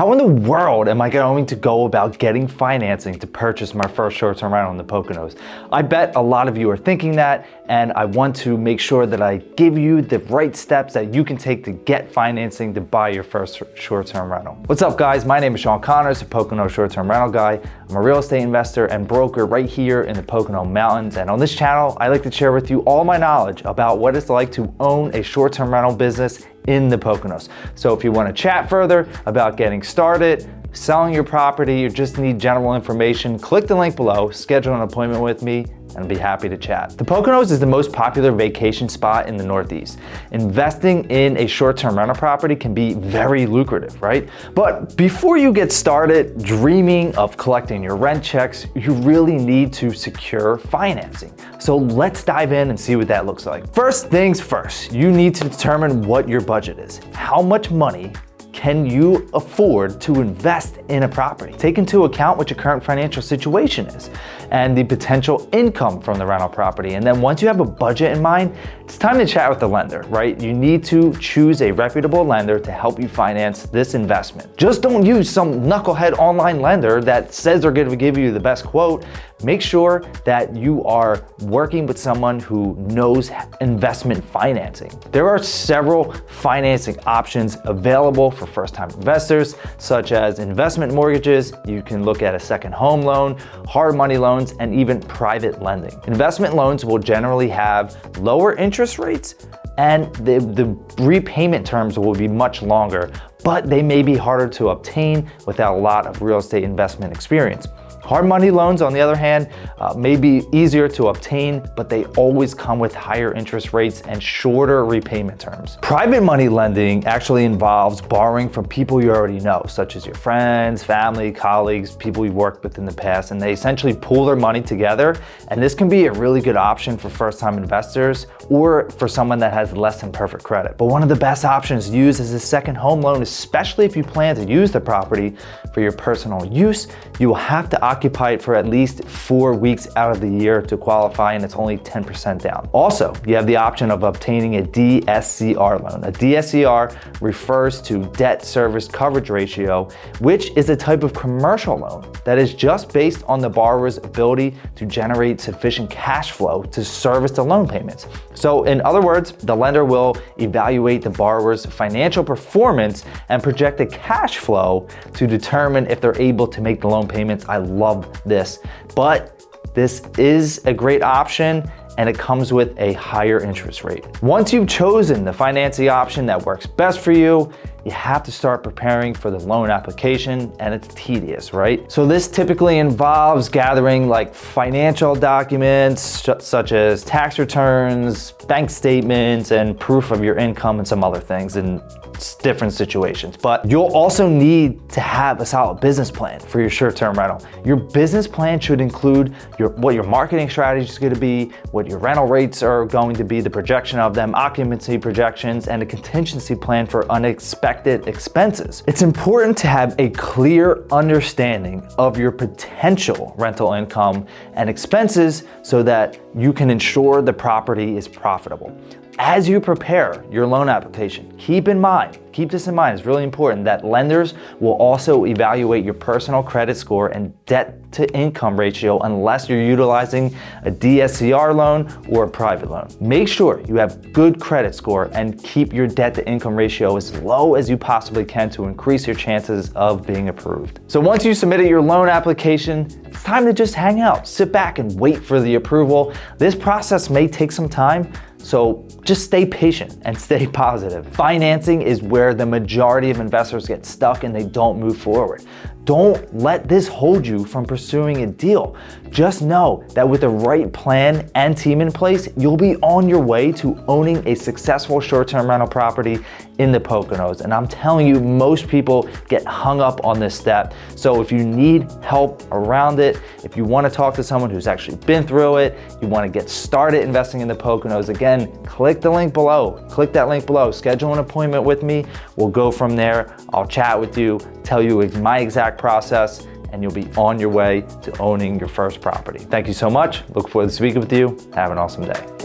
How in the world am I going to go about getting financing to purchase my first short-term rental in the Poconos? I bet a lot of you are thinking that, and I want to make sure that I give you the right steps that you can take to get financing to buy your first short-term rental. What's up, guys? My name is Shawn, a Pocono short-term rental guy. I'm a real estate investor and broker right here in the Pocono Mountains, and on this channel, I like to share with you all my knowledge about what it's like to own a short-term rental business in the Poconos. So if you want to chat further about getting started, selling your property, or just need general information, click the link below, schedule an appointment with me, and I'll be happy to chat. The Poconos is the most popular vacation spot in the Northeast. Investing in a short-term rental property can be very lucrative, right? But before you get started dreaming of collecting your rent checks, you really need to secure financing. So let's dive in and see what that looks like. First things first, you need to determine what your budget is. How much money can you afford to invest in a property? Take into account what your current financial situation is and the potential income from the rental property. And then once you have a budget in mind, it's time to chat with the lender, right? You need to choose a reputable lender to help you finance this investment. Just don't use some knucklehead online lender that says they're going to give you the best quote. Make sure that you are working with someone who knows investment financing. There are several financing options available for first-time investors, such as investment mortgages. You can look at a second home loan, hard money loans, and even private lending. Investment loans will generally have lower interest rates, and the repayment terms will be much longer, but they may be harder to obtain without a lot of real estate investment experience. Hard money loans, on the other hand, may be easier to obtain, but they always come with higher interest rates and shorter repayment terms. Private money lending actually involves borrowing from people you already know, such as your friends, family, colleagues, people you've worked with in the past, and they essentially pool their money together. And this can be a really good option for first-time investors or for someone that has less than perfect credit. But one of the best options to use is a second home loan, especially if you plan to use the property for your personal use. You will have to occupy it for at least 4 weeks out of the year to qualify, and it's only 10% down. Also, you have the option of obtaining a DSCR loan. A DSCR refers to debt service coverage ratio, which is a type of commercial loan that is just based on the borrower's ability to generate sufficient cash flow to service the loan payments. So in other words, the lender will evaluate the borrower's financial performance and project a cash flow to determine if they're able to make the loan payments. I love this, but this is a great option and it comes with a higher interest rate. Once you've chosen the financing option that works best for you, you have to start preparing for the loan application, and it's tedious, right? So this typically involves gathering like financial documents such as tax returns, bank statements, and proof of your income and some other things in different situations. But you'll also need to have a solid business plan for your short-term rental. Your business plan should include what your marketing strategy is going to be, what your rental rates are going to be, the projection of them, occupancy projections, and a contingency plan for unexpected expenses. It's important to have a clear understanding of your potential rental income and expenses so that you can ensure the property is profitable. As you prepare your loan application, keep this in mind, it's really important that lenders will also evaluate your personal credit score and debt to income ratio unless you're utilizing a DSCR loan or a private loan. Make sure you have good credit score and keep your debt to income ratio as low as you possibly can to increase your chances of being approved. So once you submitted your loan application, it's time to just hang out, sit back and wait for the approval. This process may take some time, so just stay patient and stay positive. Financing is where the majority of investors get stuck and they don't move forward. Don't let this hold you from pursuing a deal. Just know that with the right plan and team in place, you'll be on your way to owning a successful short-term rental property in the Poconos. And I'm telling you, most people get hung up on this step. So if you need help around it, if you want to talk to someone who's actually been through it, you want to get started investing in the Poconos, again, click the link below. Click that link below. Schedule an appointment with me. We'll go from there. I'll chat with you, tell you my exact process, and you'll be on your way to owning your first property. Thank you so much. Look forward to speaking with you. Have an awesome day.